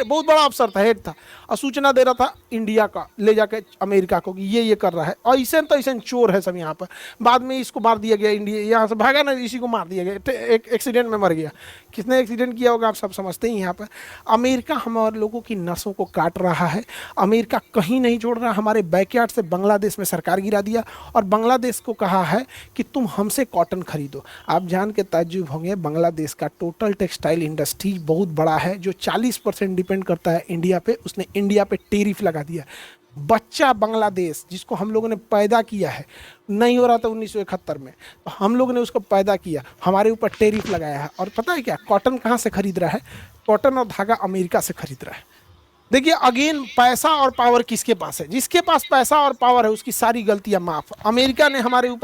बहुत बड़ा अफसर था, हेड था, और सूचना दे रहा था इंडिया का ले जाकर अमेरिका को कि ये कर रहा है। और ऐसे तो ऐसे चोर है सब यहाँ पर। बाद में इसको मार दिया गया, इंडिया यहाँ से भागा ना, इसी को मार दिया गया, एक एक्सीडेंट में मर गया। किसने एक्सीडेंट किया होगा आप सब समझते ही। यहाँ पर अमेरिका हमारे लोगों की नसों को काट रहा है। अमेरिका कहीं नहीं छोड़ रहा। हमारे बैकयार्ड से बांग्लादेश में सरकार गिरा दिया और बांग्लादेश को कहा है कि तुम हमसे कॉटन खरीदो। आप जान के ताज्जुब होंगे, बांग्लादेश का टोटल टेक्सटाइल इंडस्ट्री बहुत बड़ा है, जो 40% डिपेंड करता है इंडिया पे। उसने इंडिया पे टेरिफ लगा दिया। बच्चा बांग्लादेश जिसको हम लोगों ने पैदा किया है, नहीं हो रहा था 1971 में, तो हम लोगों ने उसको पैदा किया, हमारे ऊपर टेरिफ लगाया है। और पता है क्या, कॉटन कहाँ से खरीद रहा है? कॉटन और धागा अमेरिका से खरीद रहा है। देखिए अगेन, पैसा और पावर किसके पास है? जिसके पास पैसा और पावर है उसकी सारी गलतियां माफ। अमेरिका ने हमारे ऊपर